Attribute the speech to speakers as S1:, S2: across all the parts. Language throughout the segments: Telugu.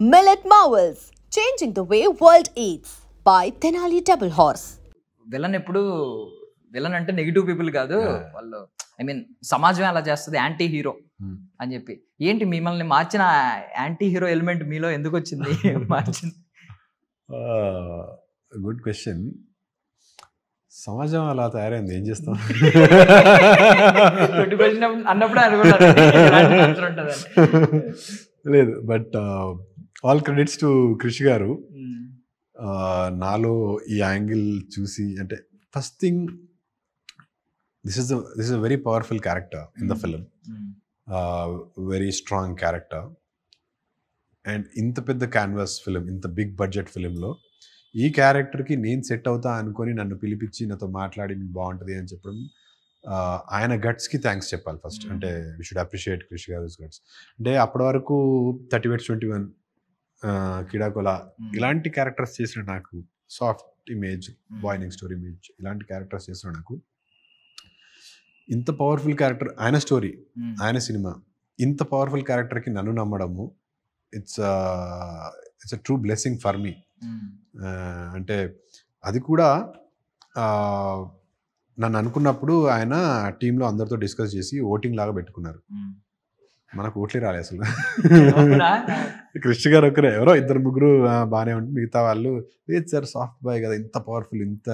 S1: Millet Marvels, changing the way world eats by Tenali Double Horse.
S2: Villain ఎప్పుడు విలన్ అంటే నెగిటివ్ పీపుల్ కాదు, వాళ్ళు ఐ మీన్ సమాజం అలా చేస్తుంది, యాంటీ హీరో అని చెప్పి. ఏంటి మిమ్మల్ని మార్చిన యాంటీ హీరో ఎలిమెంట్ మీలో ఎందుకు వచ్చింది? మార్చింది.
S3: Good question. సమాజం అలా తయారైంది, ఏం చేస్తాం?
S2: అన్నప్పుడు అనుకుంటారు
S3: లేదు, but all credits to Krish గారు. నాలో ఈ యాంగిల్ చూసి, అంటే first thing, this is a very powerful character in the film, very strong character. And ఇంత పెద్ద క్యాన్వాస్ ఫిలిం, ఇంత బిగ్ బడ్జెట్ ఫిలింలో ఈ క్యారెక్టర్కి నేను సెట్ అవుతా అనుకొని నన్ను పిలిపించి నాతో మాట్లాడి బాగుంటుంది అని చెప్పడం, ఆయన గట్స్కి థ్యాంక్స్ చెప్పాలి ఫస్ట్. అంటే వీ షుడ్ అప్రిషియేట్ కృషి గారు గట్స్. అంటే అప్పటి వరకు 30/21, కిడాకోలా ఇలాంటి క్యారెక్టర్స్ చేసిన నాకు, soft image, boy next door image, ఇలాంటి క్యారెక్టర్స్ చేసిన నాకు ఇంత పవర్ఫుల్ క్యారెక్టర్, ఆయన స్టోరీ, ఆయన సినిమా, ఇంత పవర్ఫుల్ క్యారెక్టర్కి నన్ను నమ్మడము, it's a true blessing for me. అంటే అది కూడా నన్ను అనుకున్నప్పుడు ఆయన టీంలో అందరితో డిస్కస్ చేసి ఓటింగ్ లాగా పెట్టుకున్నారు. మనకు ఓట్లే రాలే అసలు. కృష్ణ గారు ఒకరే, ఎవరో 2-3 బాగానే ఉంటుంది, మిగతా వాళ్ళు లేదు సార్ సాఫ్ట్ బాయ్ కదా, ఇంత పవర్ఫుల్, ఇంత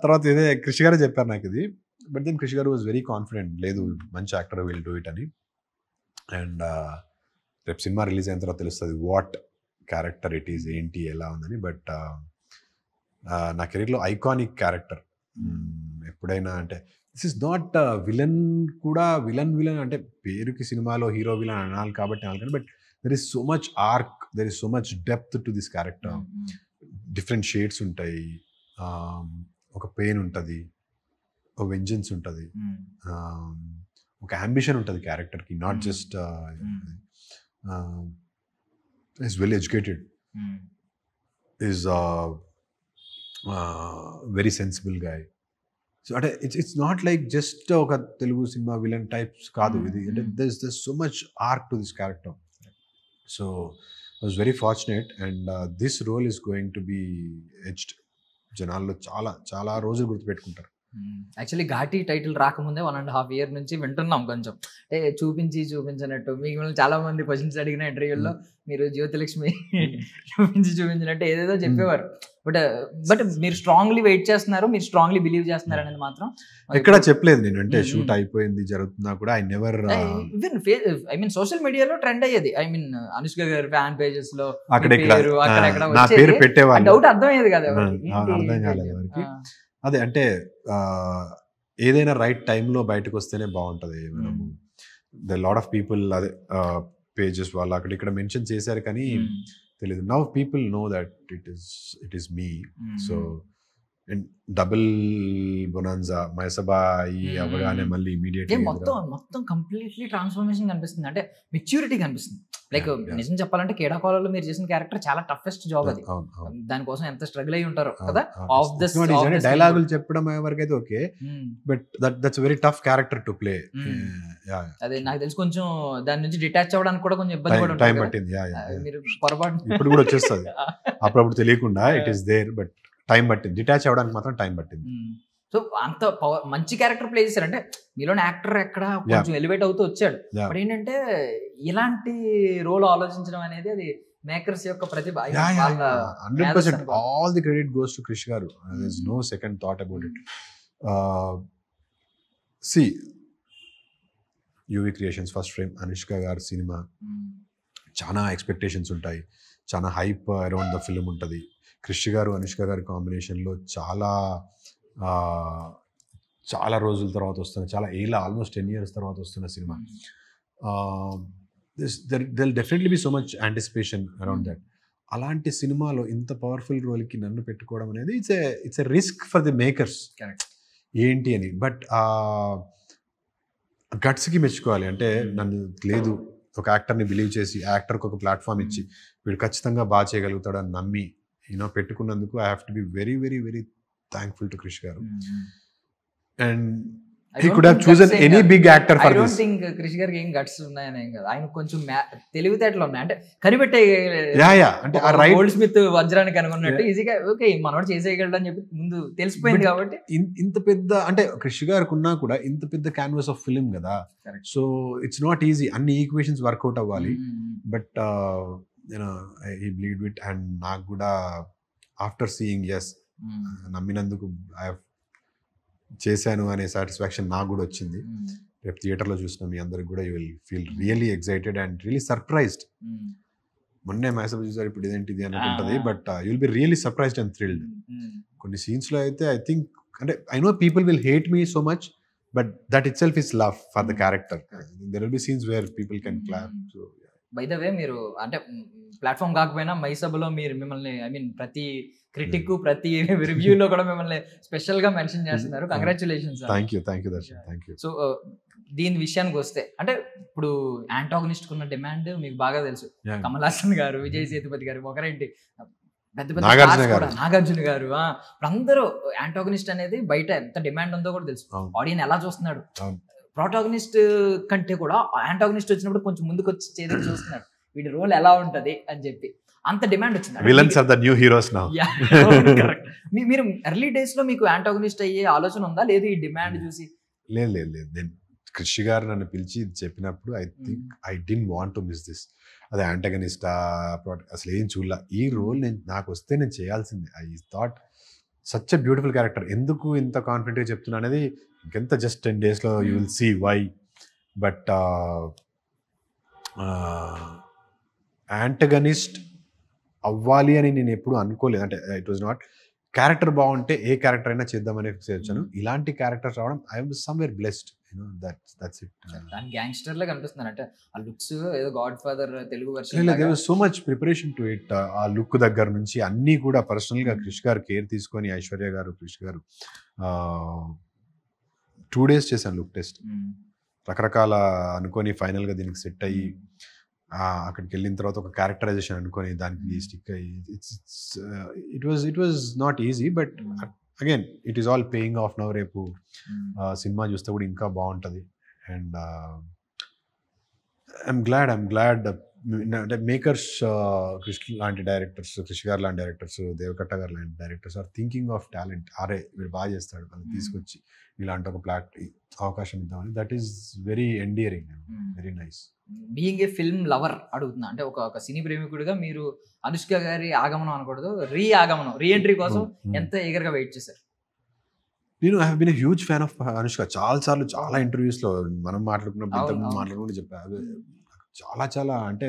S3: తర్వాత ఇదే కృషి గారే చెప్పారు నాకు ఇది. బట్ దెన్ కృషి గారు వాజ్ వెరీ కాన్ఫిడెంట్, లేదు మంచి యాక్టర్, విల్ డూ ఇట్ అని. అండ్ రేపు సినిమా రిలీజ్ అయిన తర్వాత తెలుస్తుంది వాట్ క్యారెక్టర్ ఇట్ ఈజ్, ఏంటి ఎలా ఉందని. బట్ నా కెరీర్లో ఐకానిక్ క్యారెక్టర్. ఎప్పుడైనా అంటే దిస్ ఇస్ నాట్ విలన్ కూడా, విలన్ అంటే పేరుకి సినిమాలో హీరో విలన్ అనాలి కాబట్టి అనాలి, but there is so much arc, there is so much depth to this character. Different shades ఉంటాయి, ఒక పెయిన్ ఉంటుంది, ఒక వెంజెన్స్ ఉంటుంది, ఒక అంబిషన్ ఉంటుంది క్యారెక్టర్కి. Not just is well educated, is very sensible guy. So అంటే ఇట్స్ నాట్ లైక్ జస్ట్ ఒక తెలుగు సినిమా విలన్ టైప్స్ కాదు ఇది. అంటే there's so much arc to this character. So I was very fortunate, and this role is going to be etched. జనాల్లో చాలా చాలా రోజులు గుర్తుపెట్టుకుంటారు.
S2: యాక్చువల్లీ ఘాటి టైటిల్ రాకముందే 1.5 year నుంచి వింటున్నాం కొంచెం, అంటే చూపించినట్టు. మిమ్మల్ని చాలా మంది క్వశ్చన్స్ అడిగిన ఇంటర్వ్యూల్లో మీరు జ్యోతిలక్ష్మి చూపించినట్టు ఏదేదో చెప్పేవారు. బట్ మీరు స్ట్రాంగ్లీ వెయిట్ చేస్తున్నారు, మీరు స్ట్రాంగ్లీ బిలీవ్ చేస్తున్నారు అనేది మాత్రం
S3: ఎక్కడ చెప్పలేదు నేను. అంటే షూట్ అయిపోయింది జరుగుతున్నా కూడా I never,
S2: even I mean social మీడియాలో ట్రెండ్ అయ్యేది. ఐ మీన్ అనుష్క గారి ఫ్యాన్ పేజెస్ లో
S3: పేరు పెట్టేవాళ్ళు,
S2: డౌట్ అర్థమయ్యేది కదా,
S3: అర్థం కాలేదు ఎవరికి. అదే అంటే ఏదైనా రైట్ టైంలో బయటకు వస్తేనే బాగుంటుంది. మనము ద లాట్ ఆఫ్ పీపుల్ అదే పేజెస్ వాళ్ళు అక్కడ ఇక్కడ మెన్షన్ చేశారు కానీ తెలీదు. Now people know that it is me. So and double bonanza మైసబా అవగానే మళ్ళీ ఇమీడియట్లీ
S2: మొత్తం కంప్లీట్లీ ట్రాన్స్ఫర్మేషన్ కనిపిస్తుంది, అంటే మెచ్యూరిటీ కనిపిస్తుంది. లైక్ నిజం చెప్పాలంటే కేడాకోలలో మీరు చేసిన క్యారెక్టర్ చాలా టఫెస్ట్ జాబ్ అది, దానికోసం ఎంత స్ట్రగుల్ అయి ఉంటారో కదా.
S3: డైలాగులు చెప్పడం వరకైతే okay, but that's very tough character to play.
S2: అదే నాకు తెలిసి కొంచెం దాని నుంచి డిటాచ్ అవ్వడానికి కూడా కొంచెం ఇబ్బంది
S3: టైం పట్టింది.
S2: మీరు పొరపాటు
S3: ఇప్పుడు కూడా వచ్చేస్తుంది అప్పుడప్పుడు తెలియకుండా, it is there, but time పట్టింది. డిటాచ్ అవ్వడానికి మాత్రం టైం పట్టింది.
S2: సో అంత మంచి క్యారెక్టర్ ప్లే చేశారంటే మీలోని యాక్టర్ ఎక్కడ కొంచెం ఎలివేట్ అవుతూ వచ్చాడు. బట్ ఏంటంటే ఇలాంటి రోల్ ఆలోచించడం అనేది అది మేకర్స్ యొక్క ప్రతిభ.
S3: 100% all the credit goes to Krish garu. There is no second thought about it. సి UV creations first frame Anushka గారి సినిమా, చాలా ఎక్స్పెక్టేషన్స్ ఉంటాయి, చాలా హైప్ అరౌండ్ ద ఫిల్మ్ ఉంటుంది. కృషి గారు అనుష్క గారి కాంబినేషన్లో చాలా రోజుల తర్వాత వస్తున్న, చాలా ఏళ్ళ ఆల్మోస్ట్ 10 years తర్వాత వస్తున్న cinema. There definitely be so much anticipation around that. అలాంటి సినిమాలో ఇంత పవర్ఫుల్ రోల్కి నన్ను పెట్టుకోవడం అనేది it's a risk for the makers ఏంటి అని. బట్ గట్స్కి మెచ్చుకోవాలి. అంటే నన్ను లేదు, ఒక యాక్టర్ని బిలీవ్ చేసి, యాక్టర్కి ఒక ప్లాట్ఫామ్ ఇచ్చి వీడు ఖచ్చితంగా బాగా చేయగలుగుతాడు అని నమ్మి పెట్టుకున్నందుకు I have to be very very very thankful to Krish గారు. And he could have chosen any big actor for
S2: I don't
S3: this.
S2: think Krish గారికి ఏం గట్స్ ఉన్నాయని ఏం కాదు, ఆయన కొంచెం తెలివితేటలు ఉన్నాయి, అంటే కనిపెట్టే
S3: అంటే ఆ రైట్
S2: గోల్డ్ స్మిత్ వజ్రాన్ని కనుగొన్నట్టు ఈజీగా ఓకే మనోడు చేసేయగలడు అని చెప్పి ముందు తెలిసిపోయింది కాబట్టి.
S3: ఇంత పెద్ద అంటే క్రిష్ గారికి ఉన్నా కూడా ఇంత పెద్ద క్యాన్వాస్ ఆఫ్ ఫిలిం కదా, సో ఇట్స్ నాట్ ఈజీ, అన్ని ఈక్వేషన్స్ వర్కౌట్ అవ్వాలి. But you know he bleed with, and నాకు కూడా ఆఫ్టర్ సీయింగ్ ఎస్ నమ్మినందుకు ఐ చేశాను అనే సాటిస్ఫాక్షన్ నాకు కూడా వచ్చింది. రేపు థియేటర్లో చూసిన మీ అందరికి కూడా you will feel really excited and really surprised. మొన్నే మ్యాసబ్ చూసారు, ఇప్పుడు ఇదేంటిది అని ఉంటుంది, but you will be really surprised and thrilled. కొన్ని సీన్స్లో అయితే ఐ థింక్ అంటే I know people will hate me so much, but that it self is love for the character. There will be scenes where people can clap. So
S2: by the way మీరు అంటే ప్లాట్ఫామ్ కాకపోయినా మైసభలో మీరు మిమ్మల్ని ఐ మీన్ ప్రతి క్రిటిక్ ప్రతి రివ్యూలో కూడా మిమ్మల్ని స్పెషల్ గా మెన్షన్ చేస్తున్నారు. Congratulations.
S3: Thank you Darshan, thank you.
S2: So దీని విషయానికి వస్తే అంటే ఇప్పుడు యాంటాగనిస్ట్ కున్న డిమాండ్ మీకు బాగా తెలుసు. కమల్ హాసన్ గారు, విజయ్ సేతుపతి గారు, ఒకరేంటి పెద్ద పెద్ద నాగార్జున గారు, అందరూ యాంటాగనిస్ట్ అనేది బయట ఎంత డిమాండ్ ఉందో కూడా తెలుసు. ఆడియన్స్ ఎలా చూస్తున్నాడు, ప్రోటాగనిస్ట్ కంటే కూడా యాంటాగనిస్ట్ వచ్చినప్పుడు కొంచెం ముందుకు వచ్చి చేసి చూస్తున్నాడు వీడి రోల్ ఎలా ఉంటది అని చెప్పి, అంత డిమాండ్ వచ్చింది.
S3: Villains are the new heroes now.
S2: మీరు ఎర్లీ డేస్ లో మీకు యాంటాగనిస్ట్ అయ్యే ఆలోచన ఉందా, లేదు ఈ డిమాండ్ చూసి?
S3: లేదు నేను కృషి గారు నన్ను పిలిచి చెప్పినప్పుడు I think I didn't want to miss this. అదే యాంటాగనిస్టా అసలు ఏం చూడలా, ఈ రోల్ నాకు వస్తే నేను చేయాల్సిందే. I thought such a beautiful character. ఎందుకు ఇంత కాన్ఫిడెంట్గా చెప్తున్నా అనేది ఇంకెంత జస్ట్ 10 days లో you will see why. But antagonist అవ్వాలి అని నేను ఎప్పుడు అనుకోలేదు. అంటే ఇట్ వాజ్ నాట్, క్యారెక్టర్ బాగుంటే ఏ క్యారెక్టర్ అయినా చేద్దామని వచ్చాను. ఇలాంటి క్యారెక్టర్స్ రావడం I'm somewhere blessed, that's it.
S2: Gangster లా కనిపిస్తున్నారు అంటే ఆ లుక్స్ ఏదో god father Telugu version.
S3: There was so much preparation to it. ఆ లుక్ దగ్గర నుంచి అన్నీ కూడా పర్సనల్ గా క్రిష్ గారు కేర్ తీసుకొని, ఐశ్వర్య గారు, క్రిష్ గారు 2 days చేశాను లుక్ టెస్ట్. రకరకాల అనుకొని ఫైనల్ గా దీనికి సెట్ అయ్యి అక్కడికి వెళ్ళిన తర్వాత ఒక క్యారెక్టరైజేషన్ అనుకొని దానికి స్టిక్ అయ్యి it was not easy. But again it is all paying off now. రేపు సినిమా చూస్తే కూడా ఇంకా బాగుంటుంది. అండ్ ఐఎమ్ గ్లాడ్ అంటే మేకర్స్, క్రిష్ లాంటి డైరెక్టర్స్, క్రిష్ గారు లాంటి డైరెక్టర్స్, దేవకట్ట గారు లాంటి directors are thinking of talent. అరే వీడు బాగా చేస్తాడు అని తీసుకొచ్చి ఇలాంటి ఒక అవకాశం ఇద్దామని. That is very endearing, very nice.
S2: Being a film lover అడుగుతున్నా, అంటే ఒక సినీ ప్రేమికుడిగా మీరు అనుష్క గారి ఆగమనం అనకూడదు, రీ ఎంట్రీ కోసం ఎంత ఈగర్ గా వెయిట్ చేశారు?
S3: నేను I have been a huge fan of Anushka. చాలా ఇంటర్వ్యూస్ లో మనం మాట్లాడుకుంటూ చెప్పాను. చాలా అంటే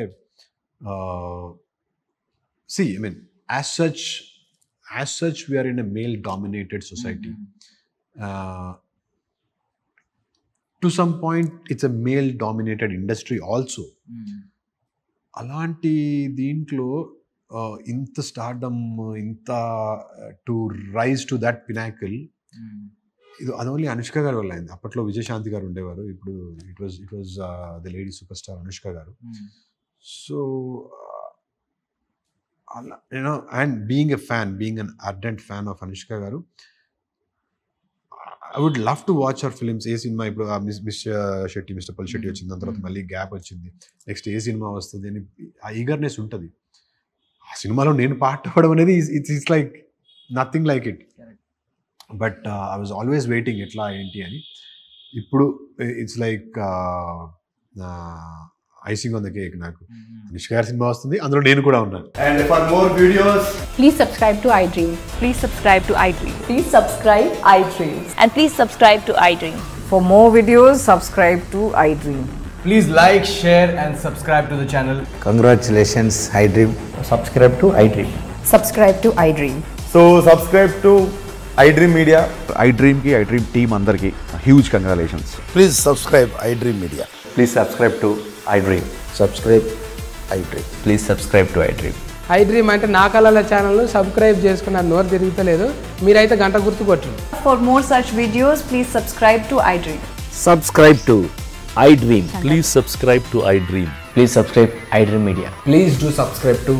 S3: see, I mean, as such we are in a male dominated society. To some point it's a male dominated industry also. అలాంటి దీంట్లో ఇంత స్టార్డమ్, ఇంత to rise to that pinnacle, ఇది అది ఓన్లీ అనుష్క గారి వల్ల అయింది. అప్పట్లో విజయశాంతి గారు ఉండేవారు, ఇప్పుడు it was the lady super star Anushka గారు. సో అలా you know, and being an ardent fan of Anushka గారు, I would love to watch our films. ఏ సినిమా ఇప్పుడు మిస్టర్ పల్ శెట్టి వచ్చింది, దాని తర్వాత మళ్ళీ గ్యాప్ వచ్చింది, నెక్స్ట్ ఏ సినిమా వస్తుంది అని ఆ ఈగర్నెస్ ఉంటుంది. ఆ సినిమాలో నేను పార్ట్ అవ్వడం అనేది it's like nothing like it. But I was always waiting ఎట్లా ఏంటి అని. ఇప్పుడు it's like icing on the cake. నాకు అనుష్క గారి సినిమా వస్తుంది, అందులో నేను కూడా ఉన్నాను.
S4: And for more videos,
S5: please subscribe to iDream.
S6: Please subscribe to iDream.
S5: Please subscribe iDream.
S6: And please subscribe to iDream.
S7: For more videos, subscribe to iDream.
S4: please like, share and subscribe to the channel.
S8: Congratulations, iDream.
S4: Subscribe to iDream.
S5: Subscribe to iDream.
S4: So subscribe to iDream Media.
S9: iDream ki iDream team andarki huge congratulations.
S8: Please subscribe iDream Media.
S4: Please subscribe to iDream.
S8: Subscribe iDream.
S4: Please subscribe to iDream.
S7: iDream అంటే నా కళల ఛానల్ సబ్స్క్రైబ్ చేసుకున్న నోరు తిరుగుతలేదు, మీరైతే గంట గుర్తు కొట్టండి.
S5: For more such videos, please subscribe to iDream.
S8: Subscribe to iDream.
S9: Please subscribe to iDream.
S4: Please subscribe iDream Media. Please do subscribe to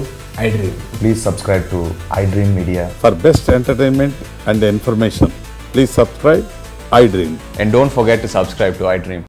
S4: iDream. Please subscribe to iDream Media.
S9: For best entertainment and information, please subscribe
S10: iDream.
S4: And don't forget to subscribe to iDream.